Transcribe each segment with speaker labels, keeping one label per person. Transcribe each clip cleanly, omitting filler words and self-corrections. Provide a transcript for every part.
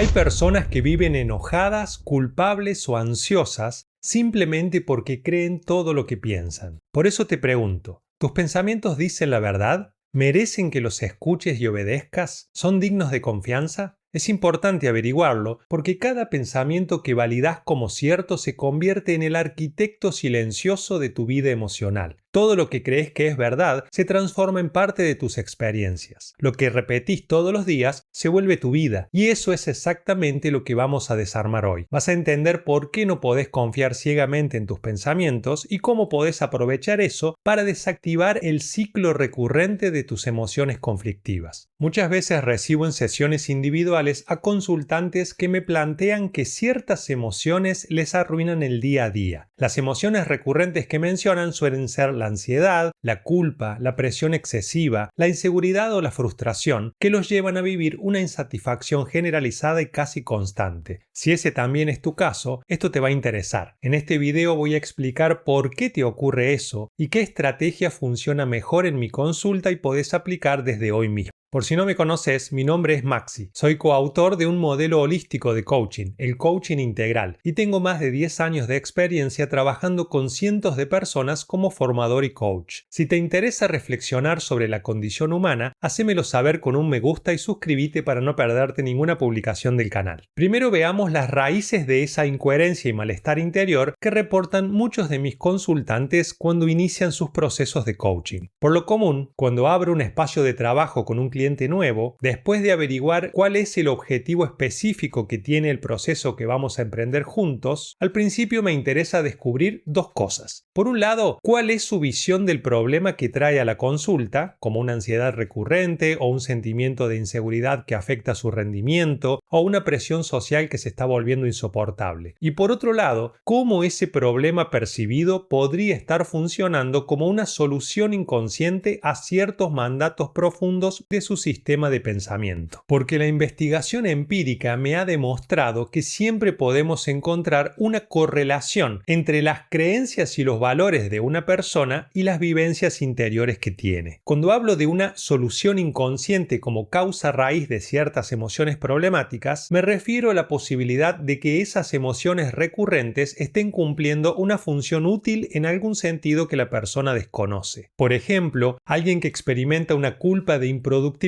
Speaker 1: Hay personas que viven enojadas, culpables o ansiosas simplemente porque creen todo lo que piensan. Por eso te pregunto, ¿tus pensamientos dicen la verdad? ¿Merecen que los escuches y obedezcas? ¿Son dignos de confianza? Es importante averiguarlo porque cada pensamiento que validas como cierto se convierte en el arquitecto silencioso de tu vida emocional. Todo lo que crees que es verdad se transforma en parte de tus experiencias. Lo que repetís todos los días se vuelve tu vida, y eso es exactamente lo que vamos a desarmar hoy. Vas a entender por qué no podés confiar ciegamente en tus pensamientos y cómo podés aprovechar eso para desactivar el ciclo recurrente de tus emociones conflictivas. Muchas veces recibo en sesiones individuales a consultantes que me plantean que ciertas emociones les arruinan el día a día. Las emociones recurrentes que mencionan suelen ser la ansiedad, la culpa, la presión excesiva, la inseguridad o la frustración, que los llevan a vivir una insatisfacción generalizada y casi constante. Si ese también es tu caso, esto te va a interesar. En este video voy a explicar por qué te ocurre eso y qué estrategia funciona mejor en mi consulta y podés aplicar desde hoy mismo. Por si no me conoces, mi nombre es Maxi. Soy coautor de un modelo holístico de coaching, el coaching integral, y tengo más de 10 años de experiencia trabajando con cientos de personas como formador y coach. Si te interesa reflexionar sobre la condición humana, hacémelo saber con un me gusta y suscríbete para no perderte ninguna publicación del canal. Primero veamos las raíces de esa incoherencia y malestar interior que reportan muchos de mis consultantes cuando inician sus procesos de coaching. Por lo común, cuando abro un espacio de trabajo con un cliente nuevo, después de averiguar cuál es el objetivo específico que tiene el proceso que vamos a emprender juntos, al principio me interesa descubrir dos cosas. Por un lado, cuál es su visión del problema que trae a la consulta, como una ansiedad recurrente o un sentimiento de inseguridad que afecta su rendimiento o una presión social que se está volviendo insoportable. Y por otro lado, cómo ese problema percibido podría estar funcionando como una solución inconsciente a ciertos mandatos profundos de su sistema de pensamiento. Porque la investigación empírica me ha demostrado que siempre podemos encontrar una correlación entre las creencias y los valores de una persona y las vivencias interiores que tiene. Cuando hablo de una solución inconsciente como causa raíz de ciertas emociones problemáticas, me refiero a la posibilidad de que esas emociones recurrentes estén cumpliendo una función útil en algún sentido que la persona desconoce. Por ejemplo, alguien que experimenta una culpa de improductividad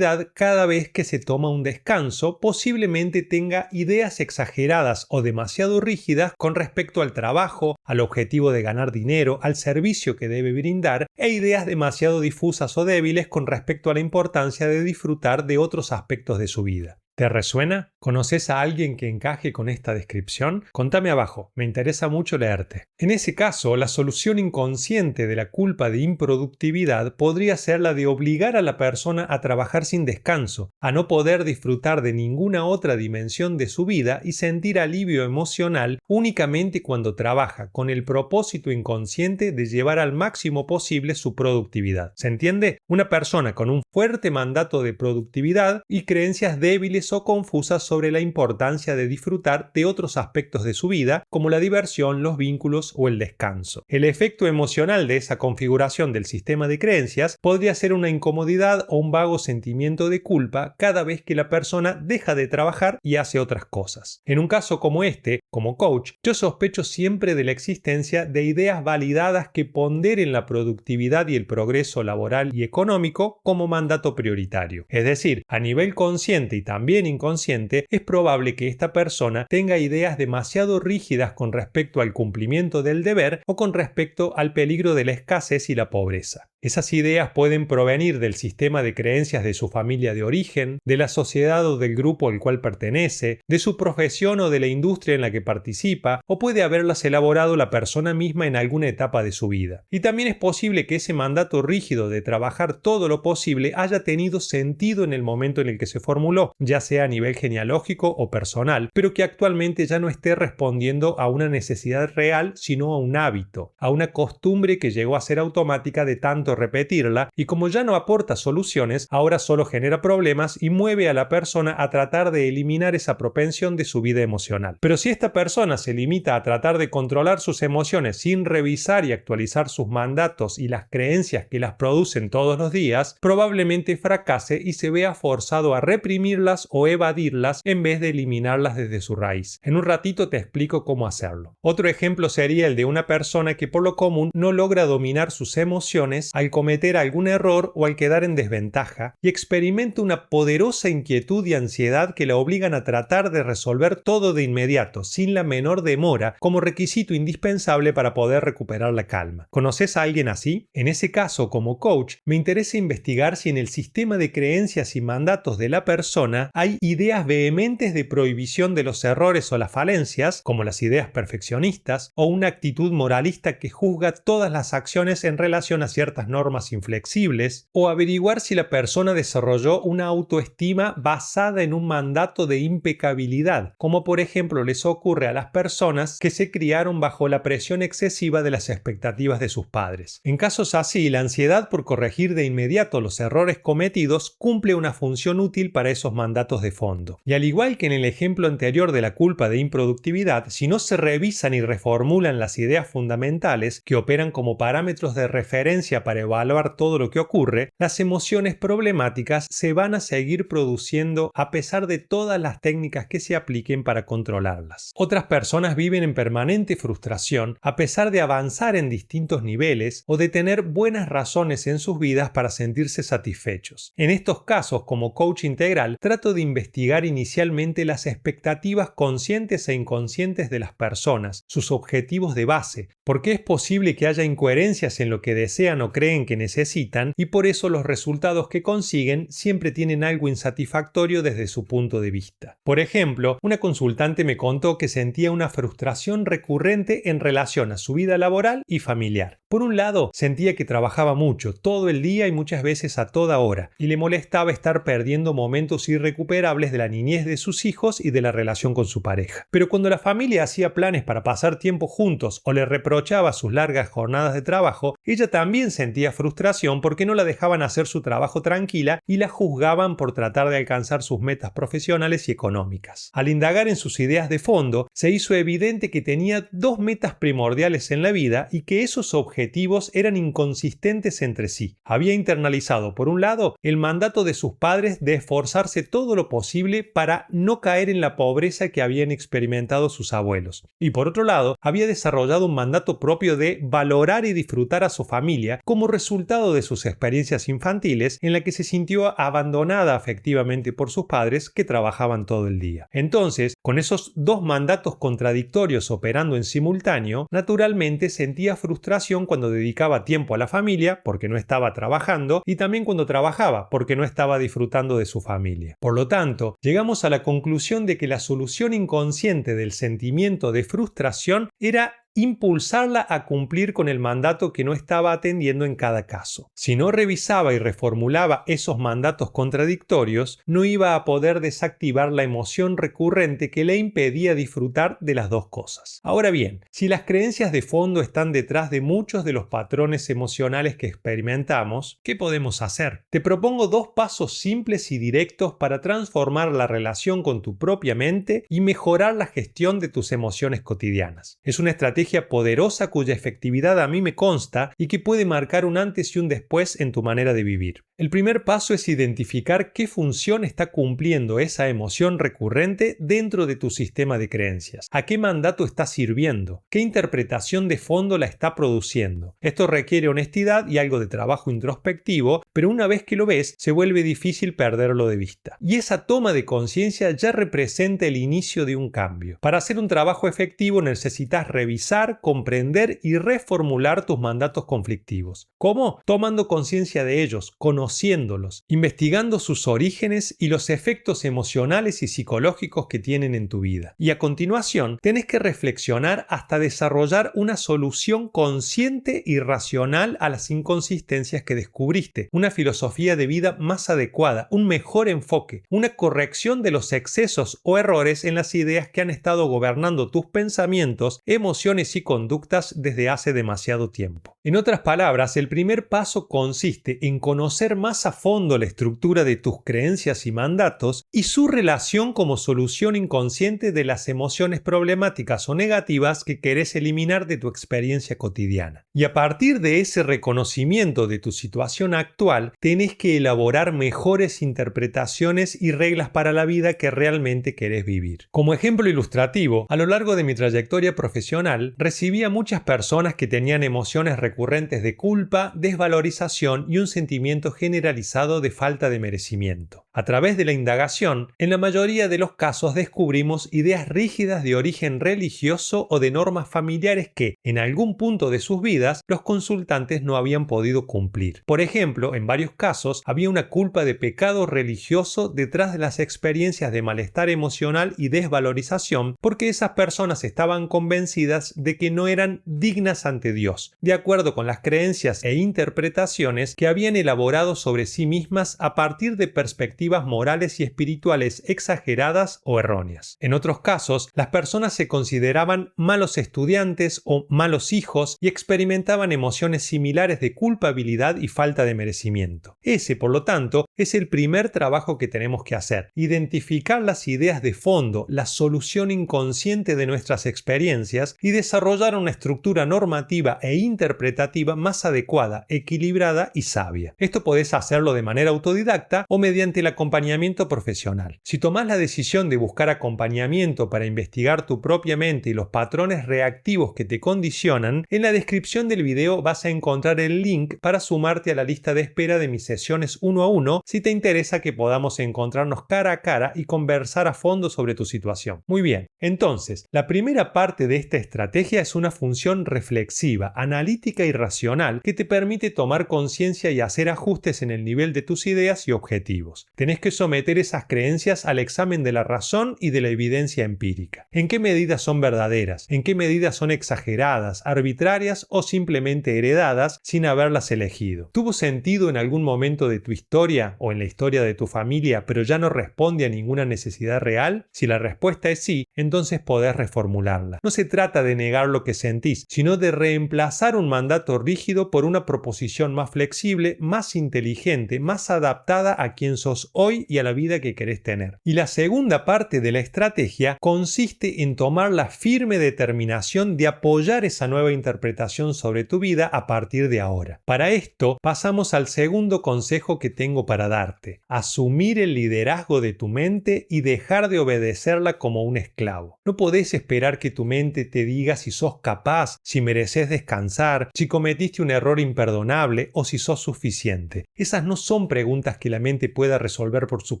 Speaker 1: cada vez que se toma un descanso, posiblemente tenga ideas exageradas o demasiado rígidas con respecto al trabajo, al objetivo de ganar dinero, al servicio que debe brindar, e ideas demasiado difusas o débiles con respecto a la importancia de disfrutar de otros aspectos de su vida. ¿Te resuena? ¿Conoces a alguien que encaje con esta descripción? Contame abajo, me interesa mucho leerte. En ese caso, la solución inconsciente de la culpa de improductividad podría ser la de obligar a la persona a trabajar sin descanso, a no poder disfrutar de ninguna otra dimensión de su vida y sentir alivio emocional únicamente cuando trabaja, con el propósito inconsciente de llevar al máximo posible su productividad. ¿Se entiende? Una persona con un fuerte mandato de productividad y creencias débiles o confusas sobre la importancia de disfrutar de otros aspectos de su vida, como la diversión, los vínculos o el descanso. El efecto emocional de esa configuración del sistema de creencias podría ser una incomodidad o un vago sentimiento de culpa cada vez que la persona deja de trabajar y hace otras cosas. En un caso como este, como coach, yo sospecho siempre de la existencia de ideas validadas que ponderen la productividad y el progreso laboral y económico como mandato prioritario. Es decir, a nivel consciente y también inconsciente, es probable que esta persona tenga ideas demasiado rígidas con respecto al cumplimiento del deber o con respecto al peligro de la escasez y la pobreza. Esas ideas pueden provenir del sistema de creencias de su familia de origen, de la sociedad o del grupo al cual pertenece, de su profesión o de la industria en la que participa, o puede haberlas elaborado la persona misma en alguna etapa de su vida. Y también es posible que ese mandato rígido de trabajar todo lo posible haya tenido sentido en el momento en el que se formuló, ya sea a nivel genealógico o personal, pero que actualmente ya no esté respondiendo a una necesidad real, sino a un hábito, a una costumbre que llegó a ser automática de tanto mucho repetirla y como ya no aporta soluciones, ahora solo genera problemas y mueve a la persona a tratar de eliminar esa propensión de su vida emocional. Pero si esta persona se limita a tratar de controlar sus emociones sin revisar y actualizar sus mandatos y las creencias que las producen todos los días, probablemente fracase y se vea forzado a reprimirlas o evadirlas en vez de eliminarlas desde su raíz. En un ratito te explico cómo hacerlo. Otro ejemplo sería el de una persona que por lo común no logra dominar sus emociones al cometer algún error o al quedar en desventaja y experimenta una poderosa inquietud y ansiedad que la obligan a tratar de resolver todo de inmediato, sin la menor demora, como requisito indispensable para poder recuperar la calma. ¿Conoces a alguien así? En ese caso, como coach, me interesa investigar si en el sistema de creencias y mandatos de la persona hay ideas vehementes de prohibición de los errores o las falencias, como las ideas perfeccionistas, o una actitud moralista que juzga todas las acciones en relación a ciertas normas inflexibles, o averiguar si la persona desarrolló una autoestima basada en un mandato de impecabilidad, como por ejemplo les ocurre a las personas que se criaron bajo la presión excesiva de las expectativas de sus padres. En casos así, la ansiedad por corregir de inmediato los errores cometidos cumple una función útil para esos mandatos de fondo. Y al igual que en el ejemplo anterior de la culpa de improductividad, si no se revisan y reformulan las ideas fundamentales que operan como parámetros de referencia para evaluar todo lo que ocurre, las emociones problemáticas se van a seguir produciendo a pesar de todas las técnicas que se apliquen para controlarlas. Otras personas viven en permanente frustración a pesar de avanzar en distintos niveles o de tener buenas razones en sus vidas para sentirse satisfechos. En estos casos, como coach integral, trato de investigar inicialmente las expectativas conscientes e inconscientes de las personas, sus objetivos de base, porque es posible que haya incoherencias en lo que desean o creen que necesitan y por eso los resultados que consiguen siempre tienen algo insatisfactorio desde su punto de vista. Por ejemplo, una consultante me contó que sentía una frustración recurrente en relación a su vida laboral y familiar. Por un lado, sentía que trabajaba mucho, todo el día y muchas veces a toda hora, y le molestaba estar perdiendo momentos irrecuperables de la niñez de sus hijos y de la relación con su pareja. Pero cuando la familia hacía planes para pasar tiempo juntos o le reprochaba sus largas jornadas de trabajo, ella también sentía frustración porque no la dejaban hacer su trabajo tranquila y la juzgaban por tratar de alcanzar sus metas profesionales y económicas. Al indagar en sus ideas de fondo, se hizo evidente que tenía dos metas primordiales en la vida y que esos objetivos eran inconsistentes entre sí. Había internalizado, por un lado, el mandato de sus padres de esforzarse todo lo posible para no caer en la pobreza que habían experimentado sus abuelos. Y por otro lado, había desarrollado un mandato propio de valorar y disfrutar a su familia como resultado de sus experiencias infantiles en la que se sintió abandonada afectivamente por sus padres que trabajaban todo el día. Entonces, con esos dos mandatos contradictorios operando en simultáneo, naturalmente sentía frustración cuando dedicaba tiempo a la familia porque no estaba trabajando y también cuando trabajaba porque no estaba disfrutando de su familia. Por lo tanto, llegamos a la conclusión de que la solución inconsciente del sentimiento de frustración era impulsarla a cumplir con el mandato que no estaba atendiendo en cada caso. Si no revisaba y reformulaba esos mandatos contradictorios, no iba a poder desactivar la emoción recurrente que le impedía disfrutar de las dos cosas. Ahora bien, si las creencias de fondo están detrás de muchos de los patrones emocionales que experimentamos, ¿qué podemos hacer? Te propongo dos pasos simples y directos para transformar la relación con tu propia mente y mejorar la gestión de tus emociones cotidianas. Es una estrategia poderosa cuya efectividad a mí me consta y que puede marcar un antes y un después en tu manera de vivir. El primer paso es identificar qué función está cumpliendo esa emoción recurrente dentro de tu sistema de creencias. ¿A qué mandato está sirviendo? ¿Qué interpretación de fondo la está produciendo? Esto requiere honestidad y algo de trabajo introspectivo, pero una vez que lo ves, se vuelve difícil perderlo de vista. Y esa toma de conciencia ya representa el inicio de un cambio. Para hacer un trabajo efectivo necesitas revisar, comprender y reformular tus mandatos conflictivos. ¿Cómo? Tomando conciencia de ellos, conociéndolos, investigando sus orígenes y los efectos emocionales y psicológicos que tienen en tu vida. Y a continuación, tenés que reflexionar hasta desarrollar una solución consciente y racional a las inconsistencias que descubriste, una filosofía de vida más adecuada, un mejor enfoque, una corrección de los excesos o errores en las ideas que han estado gobernando tus pensamientos, emociones y conductas desde hace demasiado tiempo. En otras palabras, el primer paso consiste en conocer más a fondo la estructura de tus creencias y mandatos y su relación como solución inconsciente de las emociones problemáticas o negativas que querés eliminar de tu experiencia cotidiana. Y a partir de ese reconocimiento de tu situación actual, tenés que elaborar mejores interpretaciones y reglas para la vida que realmente querés vivir. Como ejemplo ilustrativo, a lo largo de mi trayectoria profesional, recibí a muchas personas que tenían emociones recurrentes de culpa, desvalorización y un sentimiento generalizado de falta de merecimiento. A través de la indagación, en la mayoría de los casos descubrimos ideas rígidas de origen religioso o de normas familiares que, en algún punto de sus vidas, los consultantes no habían podido cumplir. Por ejemplo, en varios casos había una culpa de pecado religioso detrás de las experiencias de malestar emocional y desvalorización porque esas personas estaban convencidas de que no eran dignas ante Dios, de acuerdo con las creencias e interpretaciones que habían elaborado sobre sí mismas a partir de perspectivas morales y espirituales exageradas o erróneas. En otros casos, las personas se consideraban malos estudiantes o malos hijos y experimentaban emociones similares de culpabilidad y falta de merecimiento. Ese, por lo tanto, es el primer trabajo que tenemos que hacer: identificar las ideas de fondo, la solución inconsciente de nuestras experiencias y desarrollar una estructura normativa e interpretativa más adecuada, equilibrada y sabia. Esto podés hacerlo de manera autodidacta o mediante el acompañamiento profesional. Si tomás la decisión de buscar acompañamiento para investigar tu propia mente y los patrones reactivos que te condicionan, en la descripción del video vas a encontrar el link para sumarte a la lista de espera de mis sesiones 1 a 1 si te interesa que podamos encontrarnos cara a cara y conversar a fondo sobre tu situación. Muy bien, entonces, la primera parte de esta estrategia es una función reflexiva, analítica y racional que te permite tomar conciencia y hacer ajustes en el nivel de tus ideas y objetivos. Tenés que someter esas creencias al examen de la razón y de la evidencia empírica. ¿En qué medida son verdaderas? ¿En qué medida son exageradas, arbitrarias o simplemente heredadas sin haberlas elegido? ¿Tuvo sentido en algún momento de tu historia o en la historia de tu familia, pero ya no responde a ninguna necesidad real? Si la respuesta es sí, entonces podés reformularla. No se trata de negar lo que sentís, sino de reemplazar un mandato rígido por una proposición más flexible, más inteligente, más adaptada a quien sos hoy y a la vida que querés tener. Y la segunda parte de la estrategia consiste en tomar la firme determinación de apoyar esa nueva interpretación sobre tu vida a partir de ahora. Para esto, pasamos al segundo consejo que tengo para darte: asumir el liderazgo de tu mente y dejar de obedecerla como un esclavo. No podés esperar que tu mente te diga si sos capaz, si mereces descansar, si cometiste un error imperdonable o si sos suficiente. Esas no son preguntas que la mente pueda resolver por su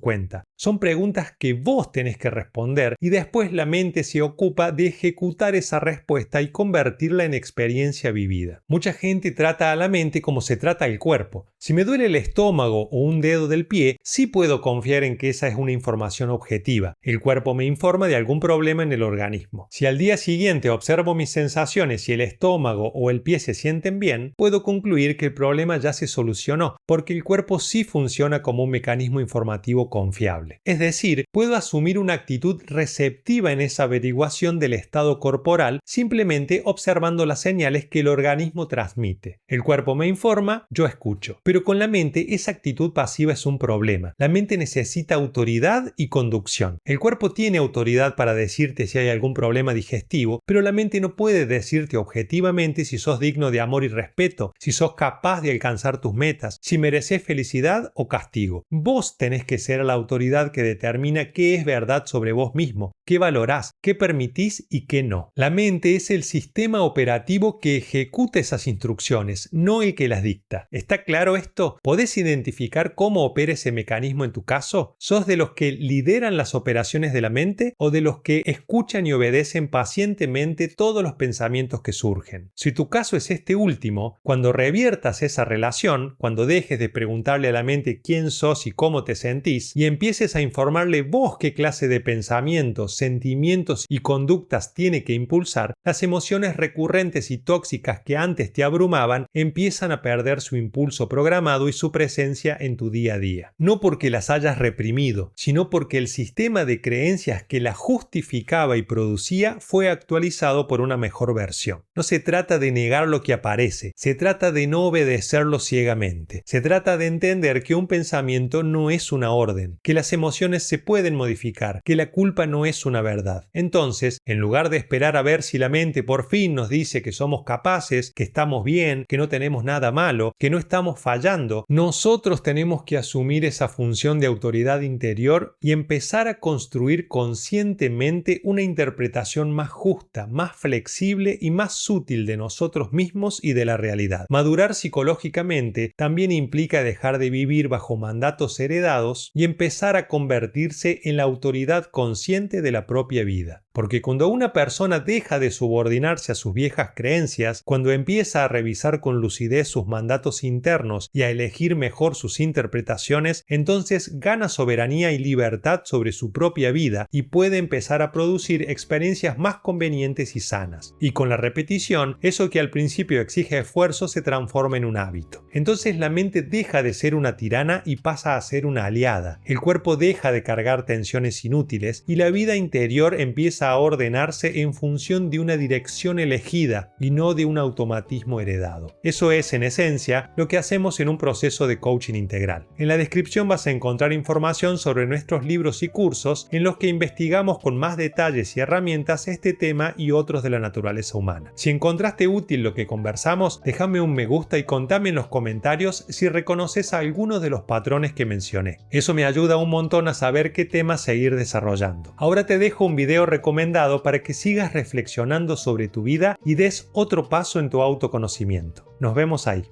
Speaker 1: cuenta. Son preguntas que vos tenés que responder y después la mente se ocupa de ejecutar esa respuesta y convertirla en experiencia vivida. Mucha gente trata a la mente como se trata al cuerpo. Si me duele el estómago o un dedo del pie, sí puedo confiar en que esa es una información objetiva. El cuerpo me informa de algún problema en el organismo. Si al día siguiente observo mis sensaciones y el estómago o el pie se sienten bien, puedo concluir que el problema ya se solucionó, porque el cuerpo sí funciona como un mecanismo informativo confiable. Es decir, puedo asumir una actitud receptiva en esa averiguación del estado corporal simplemente observando las señales que el organismo transmite. El cuerpo me informa, yo escucho. Pero con la mente esa actitud pasiva es un problema. La mente necesita autoridad y conducción. El cuerpo tiene autoridad para decirte si hay algún problema digestivo, pero la mente no puede decirte objetivamente si sos digno de amor y respeto, si sos capaz de alcanzar tus metas, si mereces felicidad o castigo. Vos tenés que ser la autoridad que determina qué es verdad sobre vos mismo, qué valorás, qué permitís y qué no. La mente es el sistema operativo que ejecuta esas instrucciones, no el que las dicta. ¿Está claro esto? ¿Podés identificar cómo opera ese mecanismo en tu caso? ¿Sos de los que lideran las operaciones de la mente o de los que escuchan y obedecen pacientemente todos los pensamientos que surgen? Si tu caso es este último, cuando reviertas esa relación, cuando dejes de preguntarle a la mente quién sos y cómo te sentís y empieces a informarle vos qué clase de pensamientos, sentimientos y conductas tiene que impulsar, las emociones recurrentes y tóxicas que antes te abrumaban empiezan a perder su impulso programado y su presencia en tu día día a día. No porque las hayas reprimido, sino porque el sistema de creencias que las justificaba y producía fue actualizado por una mejor versión. No se trata de negar lo que aparece, se trata de no obedecerlo ciegamente. Se trata de entender que un pensamiento no es una orden, que las emociones se pueden modificar, que la culpa no es una verdad. Entonces, en lugar de esperar a ver si la mente por fin nos dice que somos capaces, que estamos bien, que no tenemos nada malo, que no estamos fallando, nosotros tenemos que asumir esa función de autoridad interior y empezar a construir conscientemente una interpretación más justa, más flexible y más sutil de nosotros mismos y de la realidad. Madurar psicológicamente también implica dejar de vivir bajo mandatos heredados y empezar a convertirse en la autoridad consciente de la propia vida. Porque cuando una persona deja de subordinarse a sus viejas creencias, cuando empieza a revisar con lucidez sus mandatos internos y a elegir mejor sus interpretaciones, entonces gana soberanía y libertad sobre su propia vida y puede empezar a producir experiencias más convenientes y sanas. Y con la repetición, eso que al principio exige esfuerzo se transforma en un hábito. Entonces la mente deja de ser una tirana y pasa a ser una aliada. El cuerpo deja de cargar tensiones inútiles y la vida interior empieza a ordenarse en función de una dirección elegida y no de un automatismo heredado. Eso es, en esencia, lo que hacemos en un proceso de coaching integral. En la descripción vas a encontrar información sobre nuestros libros y cursos en los que investigamos con más detalles y herramientas este tema y otros de la naturaleza humana. Si encontraste útil lo que conversamos, déjame un me gusta y contame en los comentarios si reconoces algunos de los patrones que mencioné. Eso me ayuda un montón a saber qué temas seguir desarrollando. Ahora te dejo un video recomendado para que sigas reflexionando sobre tu vida y des otro paso en tu autoconocimiento. Nos vemos ahí.